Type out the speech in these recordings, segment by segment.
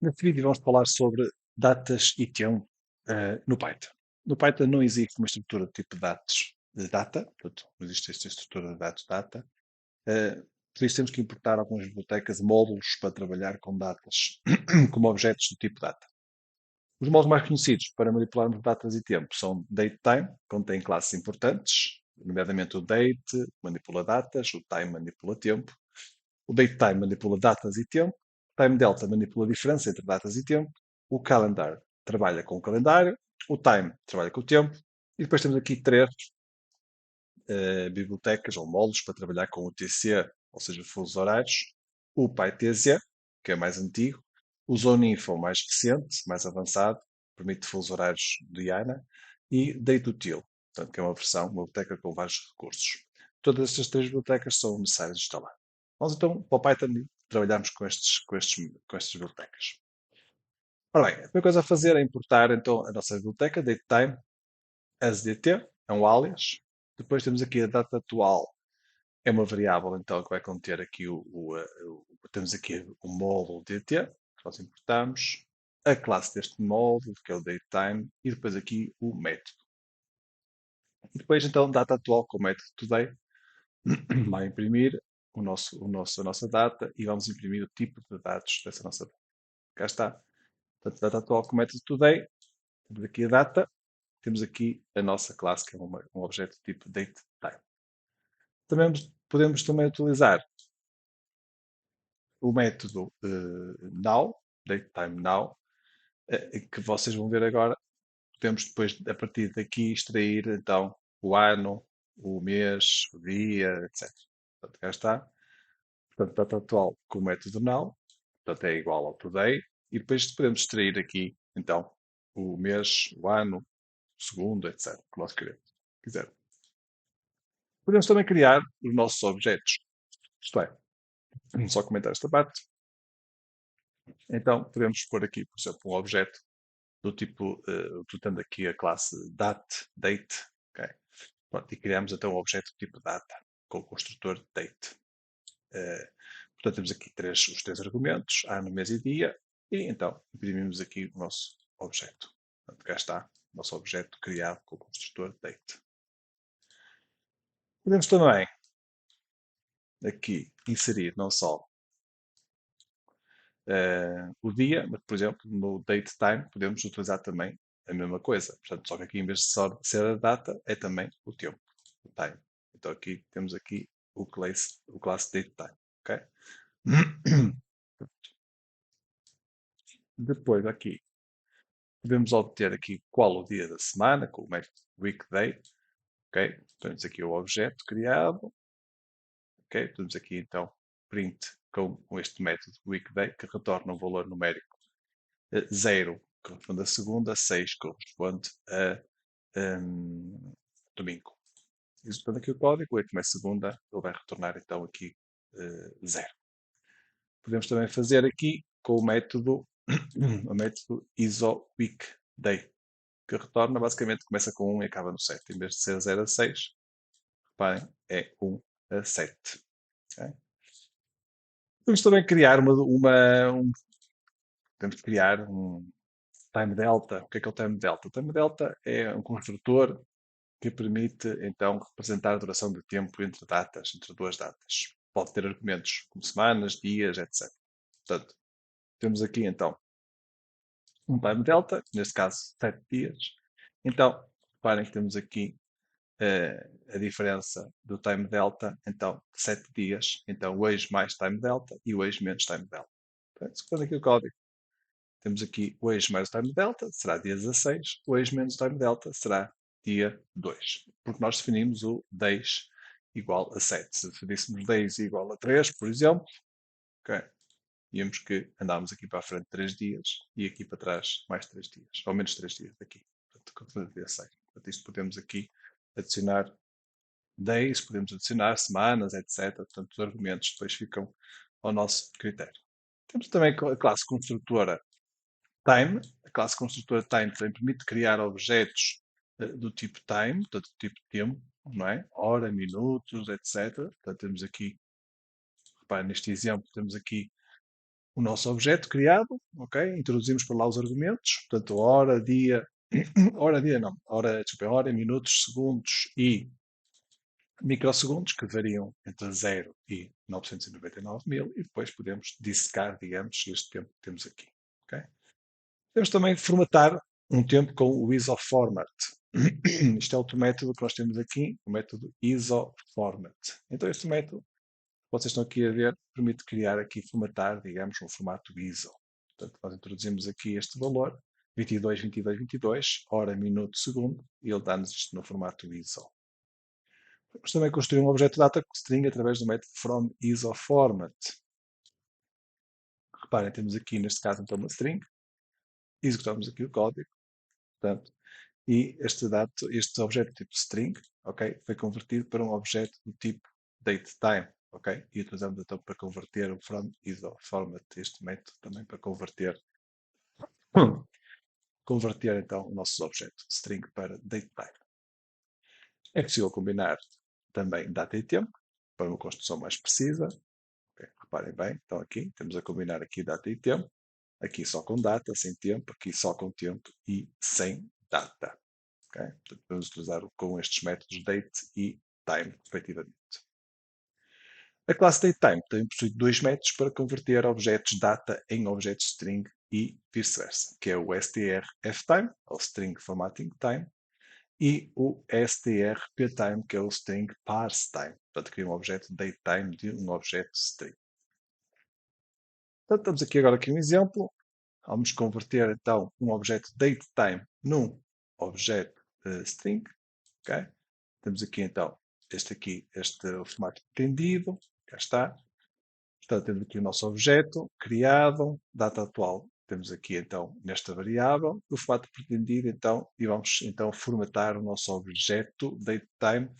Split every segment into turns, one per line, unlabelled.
Neste vídeo vamos falar sobre datas e tempo no Python. No Python não existe uma estrutura de tipo datas de data, portanto, não existe esta estrutura de dados data. Por isso temos que importar algumas bibliotecas, módulos para trabalhar com datas, como objetos do tipo data. Os módulos mais conhecidos para manipularmos datas e tempo são datetime, que contém classes importantes, nomeadamente o date manipula datas, o time manipula tempo, o datetime manipula datas e tempo. O time delta manipula a diferença entre datas e tempo. O calendar trabalha com o calendário. O time trabalha com o tempo. E depois temos aqui três bibliotecas ou módulos para trabalhar com o TC, ou seja, fusos horários. O PyTZ, que é mais antigo. O Zoninfo, mais recente, mais avançado, permite fusos horários de IANA. E Date2Till, portanto, que é uma versão, uma biblioteca com vários recursos. Todas estas três bibliotecas são necessárias de instalar. Vamos então para o Python trabalharmos com estas bibliotecas. Ora bem, a primeira coisa a fazer é importar então a nossa biblioteca, datetime, asdt, é um alias. Depois temos aqui a data atual, é uma variável então que vai conter aqui temos aqui o módulo dt, que nós importamos, a classe deste módulo, que é o datetime, e depois aqui o método. E depois então data atual com o método today, vai imprimir a nossa data e vamos imprimir o tipo de dados dessa nossa data. Cá está. Portanto, data atual com o método today, temos aqui a data, temos aqui a nossa classe, que é um objeto tipo datetime. Também podemos também utilizar o método now, datetime now, que vocês vão ver agora. Podemos depois, a partir daqui, extrair então o ano, o mês, o dia, etc. Portanto, cá está. Portanto, data atual com o método now, portanto, é igual ao today. E depois podemos extrair aqui, então, o mês, o ano, o segundo, etc. Que nós queremos. Quiser. Podemos também criar os nossos objetos. Isto é, vamos só comentar esta parte. Então, podemos pôr aqui, por exemplo, um objeto do tipo, utilizando aqui a classe date, ok? Pronto, e criamos então um objeto do tipo data, com o construtor date. Portanto, temos aqui os três argumentos, ano, mês e dia, e então imprimimos aqui o nosso objeto. Portanto, cá está o nosso objeto criado com o construtor date. Podemos também aqui inserir não só o dia, mas, por exemplo, no date time podemos utilizar também a mesma coisa. Portanto, só que aqui em vez de só ser a data, é também o tempo, o time. Então aqui temos aqui o classe date time. Ok? Depois aqui podemos obter aqui qual o dia da semana com o método weekday. Ok? Temos aqui o objeto criado. Ok? Temos aqui então print com este método weekday que retorna um valor numérico 0 corresponde a segunda, 6 corresponde a domingo. Executando aqui o código, 8 mais segunda, ele vai retornar então aqui 0. Podemos também fazer aqui com o método, o método isoweekday, que retorna, basicamente começa com 1 e acaba no 7. Em vez de ser 0 a 6, reparem, é 1 a 7. Okay? Podemos também criar podemos criar um time delta. O que é o time delta? O time delta é um construtor que permite então representar a duração de tempo entre datas, entre duas datas. Pode ter argumentos como semanas, dias, etc. Portanto, temos aqui então um time delta, neste caso 7 dias. Então, reparem que temos aqui a diferença do time delta, então 7 dias, então hoje mais time delta e hoje menos time delta. Portanto, se for aqui o código, temos aqui hoje mais time delta, será dia 16, hoje menos time delta será dia 2. Porque nós definimos o days igual a 7. Se definíssemos days igual a 3, por exemplo, okay, íamos que andámos aqui para a frente 3 dias e aqui para trás mais 3 dias, ou menos 3 dias daqui. Portanto, dia 6. Portanto, isto podemos aqui adicionar days, podemos adicionar semanas, etc. Portanto, os argumentos depois ficam ao nosso critério. Temos também a classe construtora time. A classe construtora time também permite criar objetos do tipo time, portanto, do tipo tempo, não é? Hora, minutos, etc. Portanto, temos aqui, reparem neste exemplo, temos aqui o nosso objeto criado, ok? Introduzimos por lá os argumentos, portanto, hora, dia, hora, dia não, hora, desculpa, hora, minutos, segundos e microsegundos, que variam entre 0 e 999.000, e depois podemos dissecar, digamos, este tempo que temos aqui, ok? Podemos também formatar um tempo com o isoformat. Isto é outro método que nós temos aqui, o método isoformat. Então, este método, vocês estão aqui a ver, permite criar aqui, formatar, digamos, um formato ISO. Portanto, nós introduzimos aqui este valor, 22, 22, 22, hora, minuto, segundo, e ele dá-nos isto no formato ISO. Vamos também construir um objeto data string através do método from isoformat. Reparem, temos aqui, neste caso, então, uma string, executamos aqui o código, portanto, e este objeto tipo string, ok, foi convertido para um objeto do tipo datetime, ok, e utilizamos então para converter o from isoformat, este método também para converter então o nosso objeto string para datetime. É possível combinar também data e tempo para uma construção mais precisa. Ok, reparem bem, então aqui temos a combinar aqui data e tempo, aqui só com data, sem tempo, aqui só com tempo e sem data. Okay? Portanto, podemos utilizar com estes métodos date e time, respectivamente. A classe datetime também possui dois métodos para converter objetos data em objetos string e vice-versa, que é o strftime, ou string formatting time, e o strptime, que é o string parsetime. Portanto, cria um objeto datetime de um objeto string. Portanto, estamos aqui agora aqui um exemplo. Vamos converter então um objeto datetime num objeto string. Okay? Temos aqui então este é o formato pretendido. Cá está. Portanto, temos aqui o nosso objeto criado, data atual. Temos aqui então nesta variável o formato pretendido então e vamos então formatar o nosso objeto datetime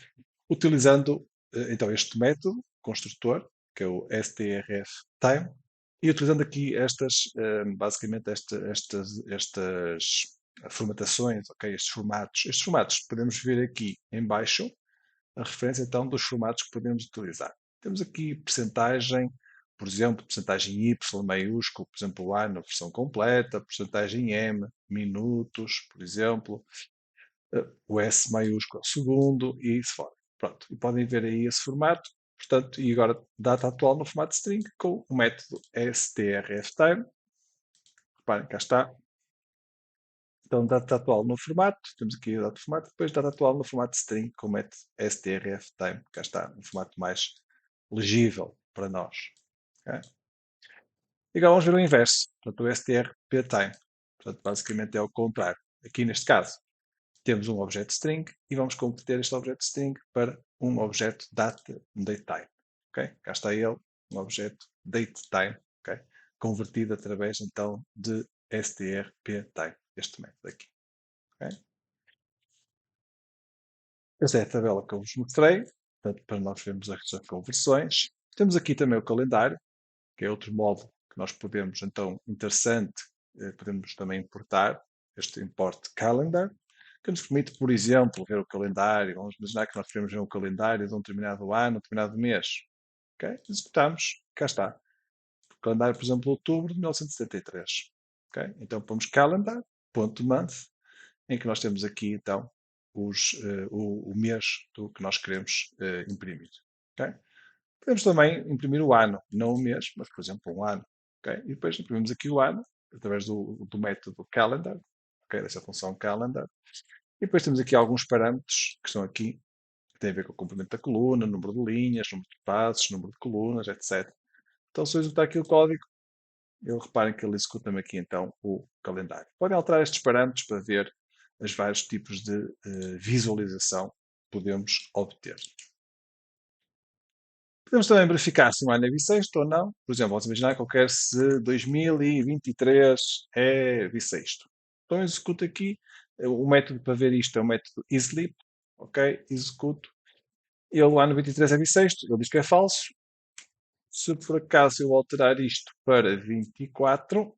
utilizando então este método construtor que é o strftime e utilizando aqui basicamente estas formatações, ok? Estes formatos. Estes formatos podemos ver aqui em baixo a referência então dos formatos que podemos utilizar. Temos aqui percentagem, por exemplo, percentagem Y maiúsculo, por exemplo, o A na versão completa, percentagem M, minutos, por exemplo, o S maiúsculo segundo e isso fora. Pronto, e podem ver aí esse formato. Portanto, e agora data atual no formato string com o método strftime. Reparem, cá está. Então, data atual no formato, temos aqui a data do formato, depois data atual no formato string com o método strftime. Cá está, um formato mais legível para nós. Okay? E agora vamos ver o inverso, portanto, o strptime. Portanto, basicamente é o contrário. Aqui neste caso, temos um objeto string e vamos converter este objeto string para um objeto datetime. Okay? Cá está ele, um objeto datetime, okay? Convertido através então de strptime, este método aqui. Okay? Esta é a tabela que eu vos mostrei, portanto, para nós vermos as conversões. Temos aqui também o calendário, que é outro módulo que nós podemos, então, interessante, podemos também importar este import calendar, que nos permite, por exemplo, ver o calendário. Vamos imaginar que nós queremos ver um calendário de um determinado ano, um determinado mês. Okay? Executamos, cá está. O calendário, por exemplo, de outubro de 1973. Okay? Então, pomos calendar.month, em que nós temos aqui, então, o mês do que nós queremos imprimir. Okay? Podemos também imprimir o ano, não o mês, mas, por exemplo, um ano. Okay? E depois imprimimos aqui o ano, através do método calendar, okay? Dessa função calendar. E depois temos aqui alguns parâmetros que estão aqui, que têm a ver com o comprimento da coluna, número de linhas, número de passos, número de colunas, etc. Então, se eu executar aqui o código, reparem que ele executa-me aqui então o calendário. Podem alterar estes parâmetros para ver os vários tipos de visualização que podemos obter. Podemos também verificar se um ano é bissexto ou não. Por exemplo, vamos imaginar que eu quero se 2023 é bissexto. Então executo aqui. O método para ver isto é o método isLeap. Ok? Executo. O ano 23 é bissexto. Ele diz que é falso. Se por acaso eu alterar isto para 24,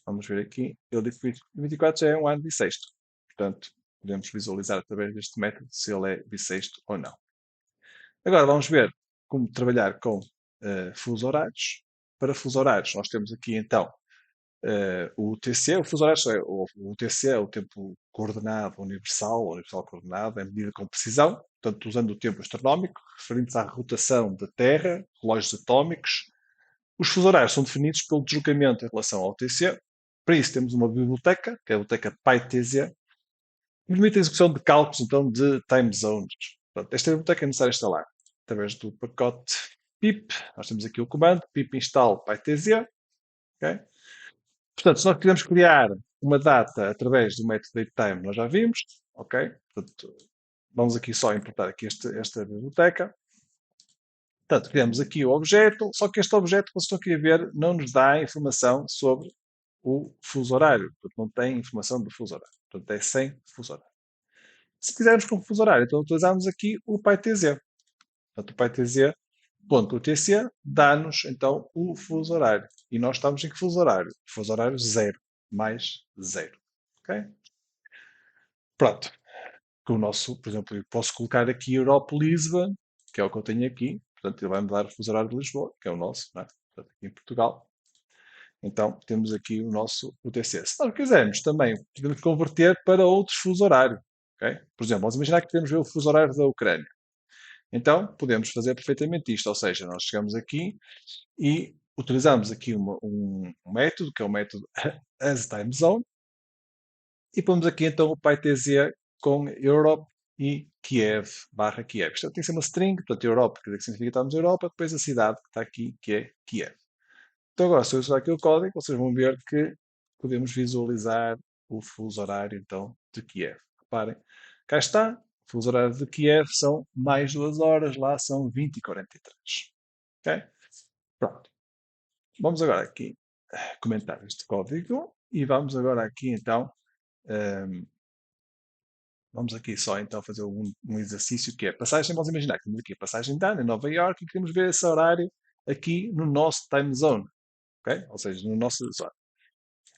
vamos ver aqui. Ele diz que 24 já é um ano bissexto. Portanto, podemos visualizar através deste método se ele é bissexto ou não. Agora vamos ver como trabalhar com fuso horários. para fuso horários. Nós temos aqui então o UTC, o fuso horário, o UTC é o tempo coordenado universal, ou universal coordenado, é medida com precisão, portanto, usando o tempo astronómico, referindo-se à rotação da Terra, relógios atómicos. Os fuso horários são definidos pelo deslocamento em relação ao UTC. Para isso, temos uma biblioteca, que é a biblioteca PyTZ, que permite a execução de cálculos, então, de time zones. Portanto, esta biblioteca é necessário instalar através do pacote pip. Nós temos aqui o comando pip install pytz. Okay? Portanto, se nós quisermos criar uma data através do método datetime, nós já vimos. Ok? Portanto, vamos aqui só importar aqui esta biblioteca. Portanto, criamos aqui o objeto, só que este objeto, vocês estão aqui a ver, não nos dá informação sobre o fuso horário. Portanto, não tem informação do fuso horário. Portanto, é sem fuso horário. Se quisermos com fuso horário, então utilizamos aqui o PyTZ. Portanto, o PyTZ.utc dá-nos então o fuso horário. E nós estamos em que fuso horário? Fuso horário 0, mais 0. Ok? Pronto. Com o nosso, por exemplo, eu posso colocar aqui Europe-Lisbon, que é o que eu tenho aqui. Portanto, ele vai-me dar o fuso horário de Lisboa, que é o nosso, não é? Portanto, aqui em Portugal. Então, temos aqui o nosso UTC. Se nós quisermos também, podemos converter para outros fuso horários. Okay? Por exemplo, vamos imaginar que queremos ver o fuso horário da Ucrânia. Então, podemos fazer perfeitamente isto. Ou seja, nós chegamos aqui e utilizamos aqui um método, que é o método asTimeZone, e pomos aqui então o PyTZ com Europe e Kiev, barra Kiev. Isto tem que ser uma string, portanto, Europe, quer dizer que significa que estamos em Europa, depois a cidade que está aqui, que é Kiev. Então agora, se eu usar aqui o código, vocês vão ver que podemos visualizar o fuso horário, então, de Kiev. Reparem, cá está, o fuso horário de Kiev são mais 2 horas, lá são 20h43. Ok? Pronto. Vamos agora aqui comentar este código e vamos agora aqui, então, vamos aqui só, então, fazer um exercício que é passagem, vamos imaginar que temos aqui a passagem de ano em Nova Iorque e queremos ver esse horário aqui no nosso time zone. Ok? Ou seja, no nosso zone.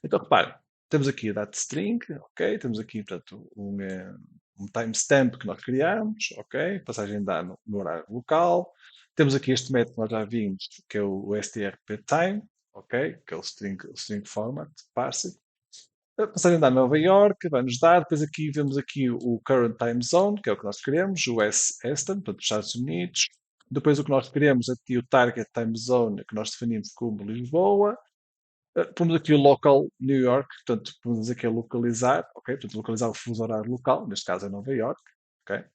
Então, repare, temos aqui a data string, ok? Temos aqui, portanto, um timestamp que nós criamos, ok? Passagem de ano no horário local. Temos aqui este método que nós já vimos, que é o strptime, ok? Que é o string format, parse. A passagem de ano Nova York vai-nos dar, depois aqui vemos aqui o current time zone, que é o que nós queremos, o US Eastern, portanto, os Estados Unidos. Depois o que nós queremos aqui o target time zone, que nós definimos como Lisboa. Pomos aqui o local New York, portanto, podemos aqui localizar, ok? Portanto, localizar o fuso horário local, neste caso é Nova York, ok?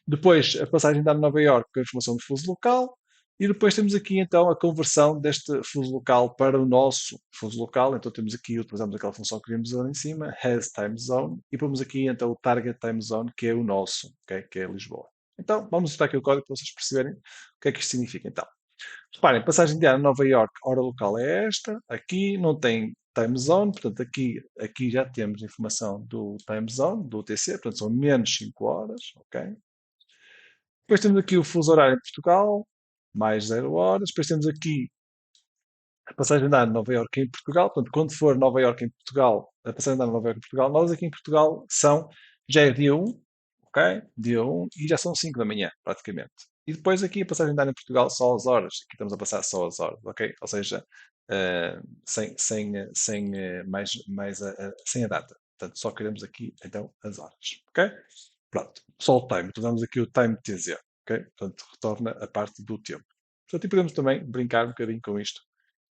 Depois, a passagem da Nova York com a informação do fuso local, e depois temos aqui então a conversão deste fuso local para o nosso fuso local. Então temos aqui, utilizamos aquela função que vimos ali em cima, has time zone, e pomos aqui então o target time zone, que é o nosso, ok? Que é Lisboa. Então, vamos usar aqui o código para vocês perceberem o que é que isto significa. Então, reparem, passagem de ano Nova York, hora local é esta. Aqui não tem time zone, portanto aqui já temos informação do time zone, do UTC, portanto são menos 5 horas, ok? Depois temos aqui o fuso horário em Portugal, mais 0 horas. Depois temos aqui a passagem de ano Nova York em Portugal, portanto quando for Nova York em Portugal, a passagem de ano Nova York em Portugal, nós aqui em Portugal já é dia 1, ok? Dia 1 e já são 5 da manhã, praticamente. E depois aqui a passagem de ano em Portugal só as horas. Aqui estamos a passar só as horas, ok? Ou seja, sem sem a data. Portanto, só queremos aqui então as horas, ok? Pronto, só o time. Então damos aqui o time TZ, ok? Portanto, retorna a parte do tempo. Portanto, e podemos também brincar um bocadinho com isto,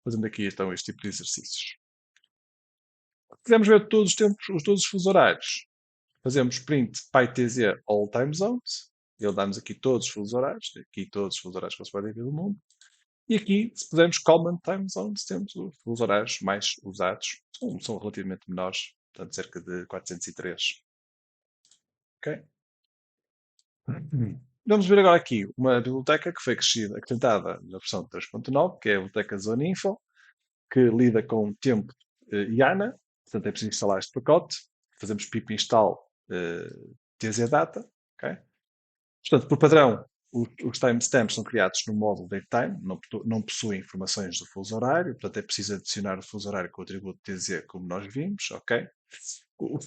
fazendo aqui então este tipo de exercícios. Queremos ver todos os tempos, todos os fusos horários. Fazemos print pytz all time zones. Ele dá-nos aqui todos os fusos horários. Aqui todos os fusos horários que você pode ver do mundo. E aqui, se pusermos common time zones, temos os fusos horários mais usados. São relativamente menores. Portanto, cerca de 403. Ok? Vamos ver agora aqui uma biblioteca que foi acrescentada na versão 3.9, que é a biblioteca Zoninfo, que lida com tempo IANA. Portanto, é preciso instalar este pacote. Fazemos pip install tzData. Okay? Portanto, por padrão, os timestamps são criados no módulo datetime, não possuem informações do fuso horário, portanto é preciso adicionar o fuso horário com o atributo tz, como nós vimos, ok? Os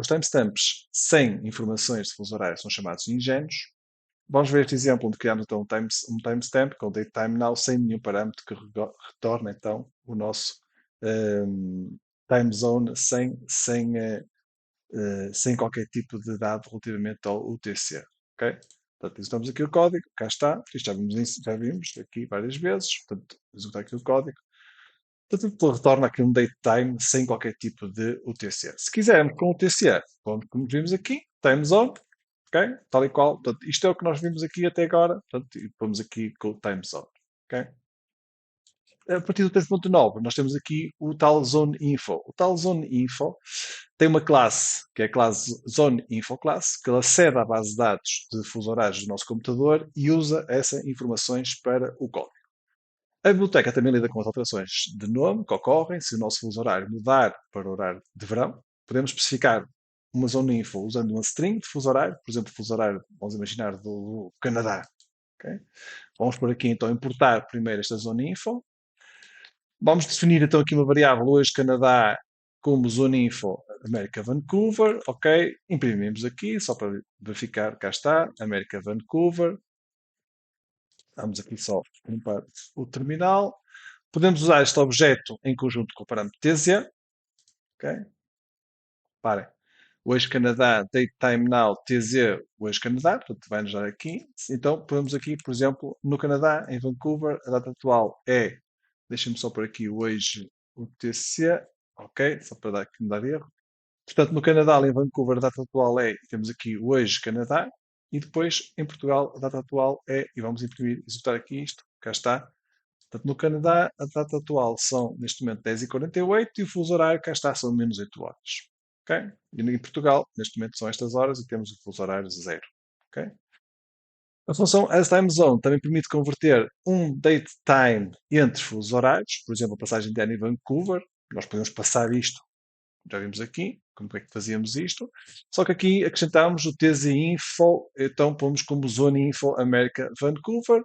timestamps sem informações de fuso horário são chamados ingênuos, Vamos ver este exemplo onde criamos então um timestamp com datetime now sem nenhum parâmetro que retorna então o nosso time zone sem qualquer tipo de dado relativamente ao UTC. Ok? Portanto, executamos aqui o código, cá está, isto já vimos aqui várias vezes, portanto, executar aqui o código. Portanto, ele retorna aqui um datetime sem qualquer tipo de UTC. Se quisermos com UTC, como vimos aqui, time zone, ok? Tal e qual. Portanto, isto é o que nós vimos aqui até agora, portanto, e pomos aqui com o time zone, ok? A partir do 3.9, nós temos aqui o tal Zone Info. O tal Zone Info tem uma classe, que é a classe Zone Info Class, que ela acede à base de dados de fuso horários do nosso computador e usa essas informações para o código. A biblioteca também lida com as alterações de nome que ocorrem se o nosso fuso horário mudar para o horário de verão. Podemos especificar uma zone info usando uma string de fuso horário, por exemplo, fuso horário, vamos imaginar, do Canadá. Okay? Vamos por aqui então importar primeiro esta zone info. Vamos definir então aqui uma variável hoje Canadá como zone info América Vancouver, ok? Imprimimos aqui só para verificar, cá está, América Vancouver. Vamos aqui só limpar o terminal. Podemos usar este objeto em conjunto com o parâmetro TZ, ok? Parem. Hoje Canadá, date time now, TZ, hoje Canadá, portanto vai-nos dar aqui. Então podemos aqui, por exemplo, no Canadá, em Vancouver, a data atual é, deixem-me só por aqui, hoje o TC, ok? Só para dar, que me dar erro. Portanto, no Canadá, em Vancouver, a data atual é, temos aqui hoje Canadá, e depois em Portugal, a data atual é, e vamos imprimir, executar aqui isto, cá está. Portanto, no Canadá, a data atual são, neste momento, 10h48 e o fuso horário, cá está, são menos 8 horas. Ok? E em Portugal, neste momento, são estas horas e temos o fuso horário zero. Ok? A função asTimeZone também permite converter um date time entre fusos horários, por exemplo, a passagem de ano em Vancouver. Nós podemos passar isto, já vimos aqui, como é que fazíamos isto. Só que aqui acrescentamos o TZ-Info, então pomos como Zone Info América Vancouver.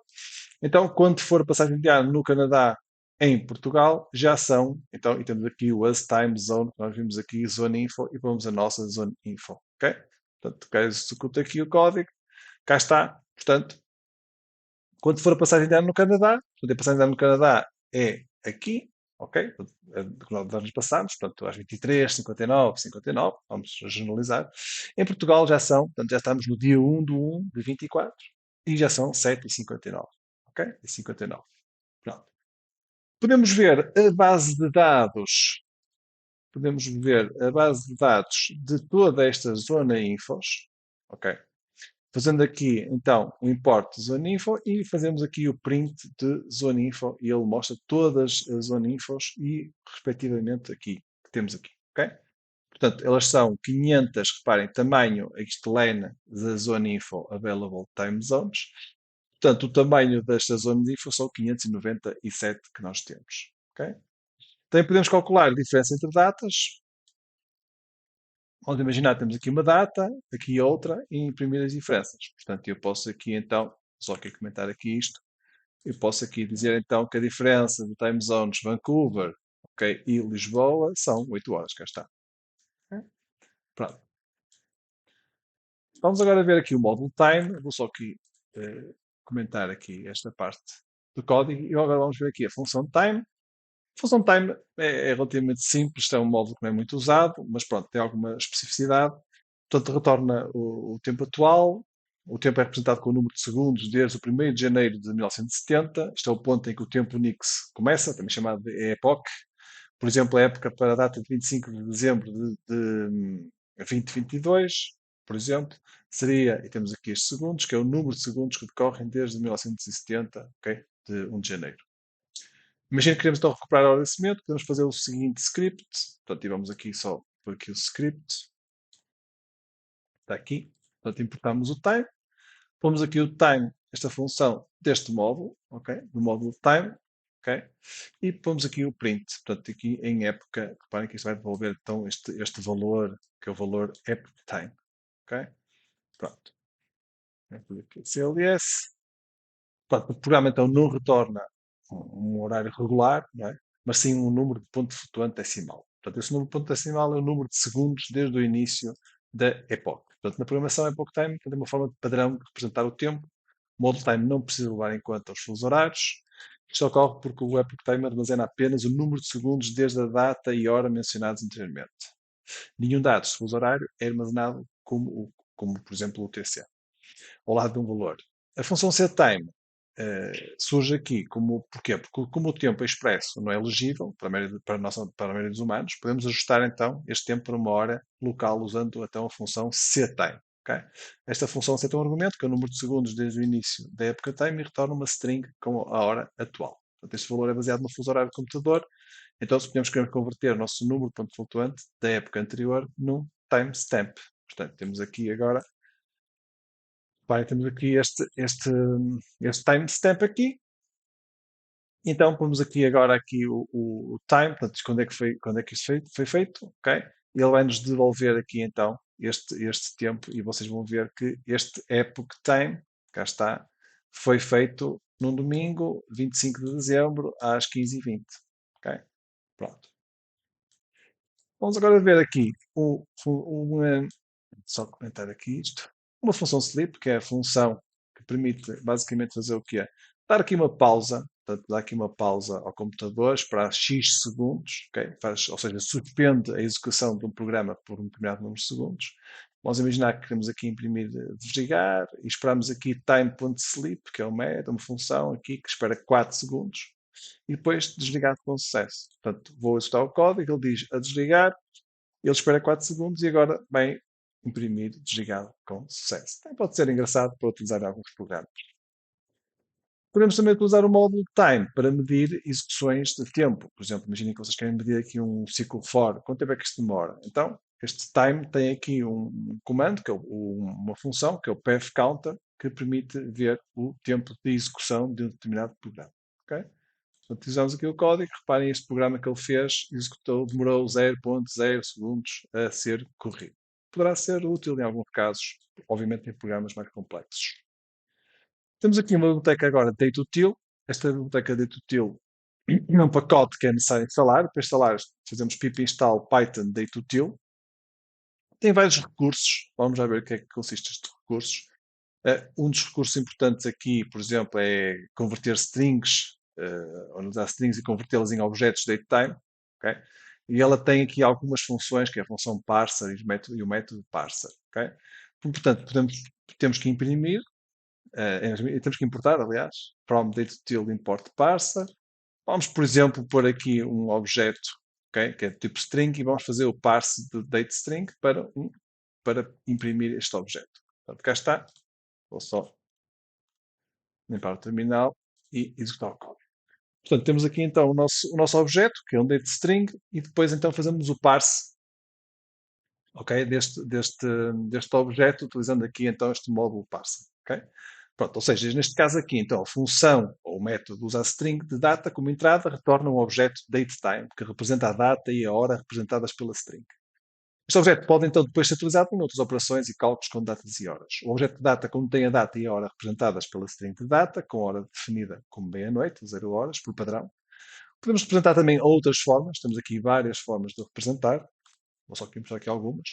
Então, quando for a passagem de ano no Canadá, em Portugal, já são. Então, e temos aqui o As Time Zone, que nós vimos aqui, Zone Info, e vamos a nossa Zone Info. Ok? Portanto, executa aqui o código, cá está. Portanto, quando for a passagem de ano no Canadá, portanto, a passagem de ano no Canadá é aqui, ok? É do que nós passamos, portanto, às 23h59, 59, vamos generalizar. Em Portugal já são, portanto, já estamos no dia 1/1 de 24 e já são 7h59, ok? E 59. Pronto. Podemos ver a base de dados, podemos ver a base de dados de toda esta zona infos, ok? Fazendo aqui, então, o import de zona info e fazemos aqui o print de zona info e ele mostra todas as zona infos e, respectivamente, aqui, que temos aqui, ok? Portanto, elas são 500, reparem, tamanho, isto len da zona info available time zones. Portanto, o tamanho desta zona de info são 597 que nós temos, ok? Também podemos calcular a diferença entre datas. Vamos imaginar, temos aqui uma data, aqui outra, e imprimir as diferenças. Portanto, eu posso aqui então, só que comentar aqui isto, eu posso aqui dizer então que a diferença de time zones Vancouver, ok, e Lisboa são 8 horas, cá está. Pronto. Vamos agora ver aqui o módulo time. Vou só aqui comentar aqui esta parte do código e agora vamos ver aqui a função time. A função time é relativamente simples, é um módulo que não é muito usado, mas pronto, tem alguma especificidade. Portanto, retorna o tempo atual. O tempo é representado com o número de segundos desde o 1º de janeiro de 1970. Este é o ponto em que o tempo Unix começa, também chamado de época. Por exemplo, a época para a data de 25 de dezembro de 2022, por exemplo, seria, e temos aqui estes segundos, que é o número de segundos que decorrem desde 1970, ok? De 1 de janeiro. Imagina que queremos então recuperar o agradecimento, podemos fazer o seguinte script. Portanto, e vamos aqui só por aqui o script. Está aqui. Portanto, importamos o time. Pomos aqui o time, esta função deste módulo, ok? Do módulo time, ok? E pomos aqui o print. Portanto, aqui em época, reparem que isto vai devolver então este valor, que é o valor epoch time, ok? Pronto. Aqui, CLS. Portanto, o programa então não retorna um horário regular, não é? Mas sim um número de ponto flutuante decimal. Portanto, esse número de ponto decimal é o número de segundos desde o início da epoca. Portanto, na programação Epoch Time tem uma forma de padrão de representar o tempo. O Model Time não precisa levar em conta os fusos horários. Isto ocorre porque o Epoch Time armazena apenas o número de segundos desde a data e hora mencionados anteriormente. Nenhum dado de fuso horário é armazenado como por exemplo, o UTC, ao lado de um valor. A função setTime surge aqui porquê? Porque como o tempo é expresso não é legível para a maioria dos humanos, podemos ajustar então este tempo para uma hora local usando então a função setTime. Okay? Esta função aceita um argumento que é o número de segundos desde o início da época time e retorna uma string com a hora atual. Portanto, este valor é baseado no fuso horário do computador. Então, se podemos querer converter o nosso número de ponto flutuante da época anterior num timestamp. Portanto, temos aqui agora, temos aqui este timestamp aqui. Então, pomos aqui agora aqui o time, portanto, quando é que isto foi feito, ok? E ele vai nos devolver aqui então este tempo e vocês vão ver que este epoch time, cá está, foi feito num domingo, 25 de dezembro, às 15h20, ok? Pronto. Vamos agora ver aqui só comentar aqui isto. Uma função sleep, que é a função que permite basicamente fazer o quê? Dar aqui uma pausa, portanto, dar aqui uma pausa ao computador, esperar X segundos, ok? Ou seja, suspende a execução de um programa por um determinado número de segundos. Vamos imaginar que queremos aqui imprimir, desligar, e esperamos aqui time.sleep, que é uma função aqui que espera 4 segundos, e depois desligar com sucesso. Portanto, vou executar o código, ele diz a desligar, ele espera 4 segundos e agora vai imprimir desligado com sucesso. Também pode ser engraçado para utilizar em alguns programas. Podemos também utilizar o módulo time para medir execuções de tempo. Por exemplo, imaginem que vocês querem medir aqui um ciclo for. Quanto tempo é que isto demora? Então, este time tem aqui um comando, que é uma função, que é o path counter, que permite ver o tempo de execução de um determinado programa. Okay? Utilizamos aqui o código, reparem este programa que ele fez, executou, demorou 0.0 segundos a ser corrido. Poderá ser útil em alguns casos, obviamente em programas mais complexos. Temos aqui uma biblioteca agora, DataUtil. Esta biblioteca DataUtil é um pacote que é necessário instalar. Para instalar, fazemos pip install python DataUtil. Tem vários recursos, vamos já ver o que é que consiste estes recursos. Um dos recursos importantes aqui, por exemplo, é converter strings, analisar strings e convertê-las em objetos datetime. Okay? E ela tem aqui algumas funções, que é a função parser e o método parser. Okay? Portanto, temos que imprimir, temos que importar, aliás, from dateutil import parser. Vamos, por exemplo, pôr aqui um objeto, okay, que é tipo string, e vamos fazer o parse de datestring para imprimir este objeto. Portanto, cá está. Vou só limpar o terminal e executar o código. Portanto, temos aqui então o nosso objeto, que é um datastring, e depois então fazemos o parse, ok, deste objeto, utilizando aqui então este módulo parse. Okay? Pronto, ou seja, neste caso aqui, então, a função ou o método usa a string de data como entrada, retorna um objeto datetime, que representa a data e a hora representadas pela string. Este objeto pode então depois ser utilizado em outras operações e cálculos com datas e horas. O objeto de data contém a data e a hora representadas pela string de data, com hora definida como meia-noite, 0 horas, por padrão. Podemos representar também outras formas, temos aqui várias formas de representar, vou só aqui mostrar aqui algumas.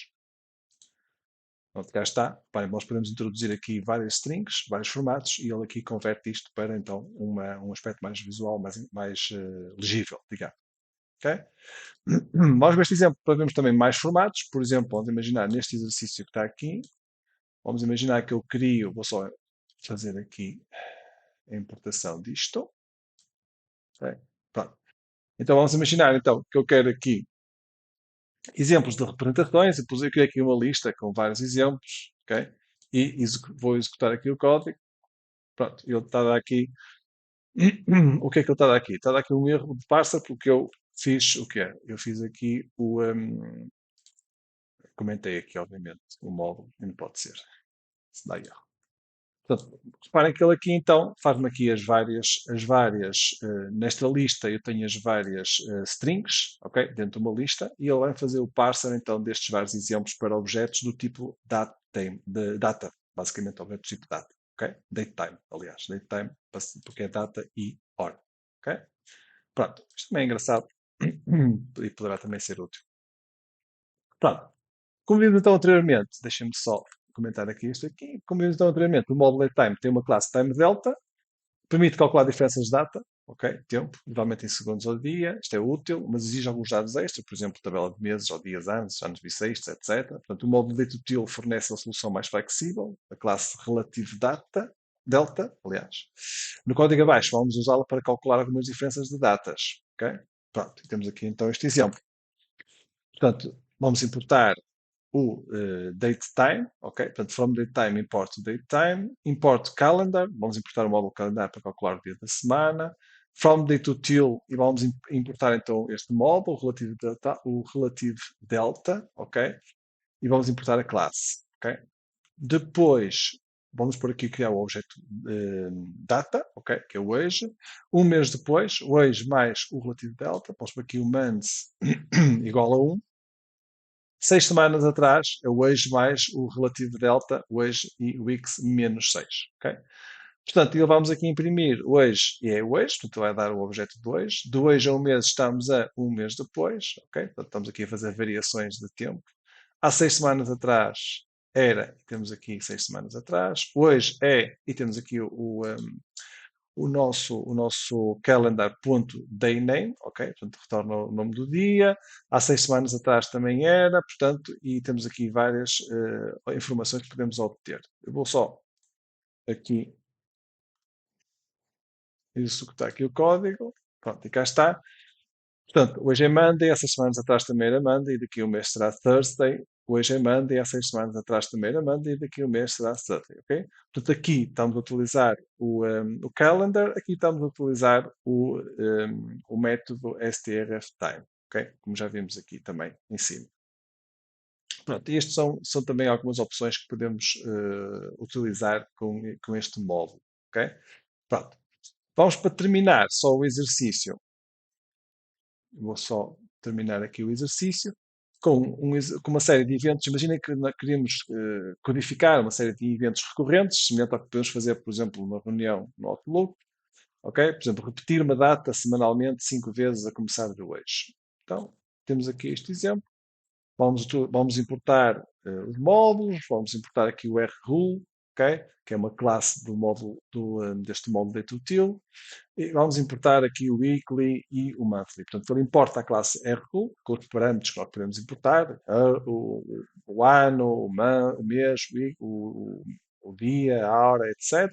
Pronto, cá está. Bem, nós podemos introduzir aqui várias strings, vários formatos, e ele aqui converte isto para então um aspecto mais visual, mais legível, digamos. Okay? Nós, neste exemplo, podemos também mais formatos. Por exemplo, vamos imaginar neste exercício que está aqui, vamos imaginar que eu crio, vou só fazer aqui a importação disto. Okay? Pronto. Então vamos imaginar então, que eu quero aqui exemplos de representações. Eu criei aqui uma lista com vários exemplos. Okay? E vou executar aqui o código. Pronto, ele está a dar aqui. O que é que ele está a dar aqui? Está a dar aqui um erro de parser porque eu fiz o que é? Eu fiz aqui comentei aqui, obviamente, o módulo, e não pode ser. Se dá erro. Portanto, reparem que ele aqui então faz-me aqui nesta lista eu tenho as várias strings, ok? Dentro de uma lista, e ele vai fazer o parser então destes vários exemplos para objetos do tipo data, basicamente objetos do tipo data, ok? Datetime, aliás, datetime, porque é data e hora, ok? Pronto, isto também é engraçado e poderá também ser útil. Pronto, Como vimos então anteriormente, deixem-me só comentar aqui isto aqui. Como vimos então anteriormente, o módulo DateTime tem uma classe TimeDelta, permite calcular diferenças de data, ok? Tempo, geralmente em segundos ao dia. Isto é útil, mas exige alguns dados extras, por exemplo, tabela de meses ou dias, anos bissextos, etc. Portanto, o módulo DateUtil fornece uma solução mais flexível, a classe Relative Data, Delta, aliás. No código abaixo, vamos usá-la para calcular algumas diferenças de datas, ok? Pronto, e temos aqui então este exemplo. Portanto, vamos importar o datetime, ok? Portanto, from datetime import datetime, import calendar, vamos importar o módulo calendar para calcular o dia da semana, from date-util e vamos importar então este módulo, o relative delta, ok? E vamos importar a classe, ok? Depois, vamos por aqui criar o objeto data, ok? Que é o hoje. Um mês depois, o hoje mais o relativo delta, vamos por aqui o months igual a 1. 6 semanas atrás, é o hoje mais o relativo delta, hoje e o x menos 6. Ok? Portanto, ele vamos aqui imprimir hoje e é hoje, portanto vai dar o objeto de hoje. De hoje a um mês estamos a um mês depois, ok? Portanto, estamos aqui a fazer variações de tempo. Há 6 semanas atrás era, temos aqui 6 semanas atrás. Hoje é, e temos aqui o nosso calendar.dayname, ok? Portanto, retorna o nome do dia. Há 6 semanas atrás também era, portanto, e temos aqui várias informações que podemos obter. Eu vou só aqui executar aqui o código. Pronto, e cá está. Portanto, hoje é Monday, há 6 semanas atrás também era Monday, e daqui a um mês será Thursday. Hoje é Monday, há 6 semanas atrás também era Monday, e daqui a um mês será Thursday, ok? Portanto, aqui estamos a utilizar o calendar, aqui estamos a utilizar o método strftime, ok? Como já vimos aqui também em cima. Pronto, e estas são também algumas opções que podemos utilizar com este módulo, ok? Pronto. Vamos para terminar só o exercício. Vou só terminar aqui o exercício com uma série de eventos. Imaginem que nós queríamos codificar uma série de eventos recorrentes, semelhante ao que podemos fazer, por exemplo, numa reunião no Outlook. Ok? Por exemplo, repetir uma data semanalmente 5 vezes a começar de hoje. Então, temos aqui este exemplo. Vamos importar os módulos, vamos importar aqui o rrule, ok? Que é uma classe do módulo, deste módulo DateUtil. E vamos importar aqui o weekly e o monthly. Portanto, ele importa a classe rrule, com os parâmetros que nós podemos importar, o ano, o mês, o dia, a hora, etc.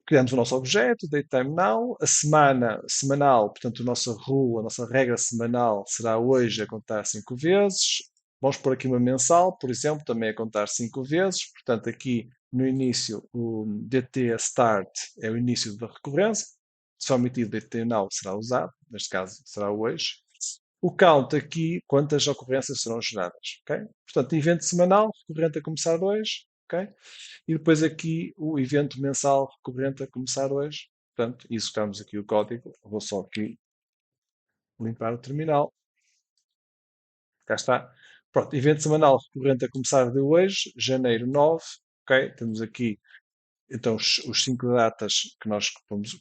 Criamos o nosso objeto, datetime now, a semana semanal, portanto, a nossa rule, a nossa regra semanal será hoje a contar 5 vezes. Vamos pôr aqui uma mensal, por exemplo, também a contar 5 vezes. Portanto, aqui no início, o DT start é o início da recorrência. Se omitir o DT now será usado, neste caso será hoje. O count aqui, quantas ocorrências serão geradas, ok? Portanto, evento semanal, recorrente a começar hoje, ok? E depois aqui o evento mensal recorrente a começar hoje. Portanto, executamos aqui o código. Vou só aqui limpar o terminal. Cá está. Pronto, evento semanal recorrente a começar de hoje, janeiro 9. Ok? Temos aqui então os 5 datas que nós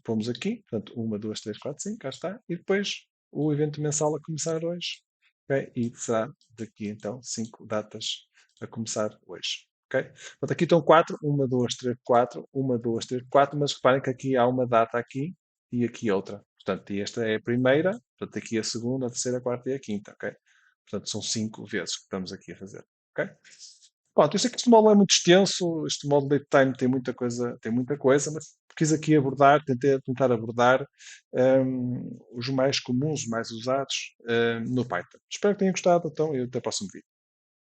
pomos aqui. Portanto, 1, 2, 3, 4, 5. Cá está. E depois o evento mensal a começar hoje. Ok? E será daqui então 5 datas a começar hoje. Ok? Portanto, aqui estão 4, 1, 2, 3, 4, 1, 2, 3, 4, mas reparem que aqui há uma data aqui e aqui outra. Portanto, e esta é a primeira, portanto, aqui a segunda, a terceira, a quarta e a quinta, ok? Portanto, são 5 vezes que estamos aqui a fazer, ok? Pronto, eu sei que este módulo é muito extenso, este módulo de time tem muita coisa, mas quis aqui abordar, tentei tentar abordar os mais comuns, os mais usados no Python. Espero que tenham gostado, então, e até o próximo vídeo.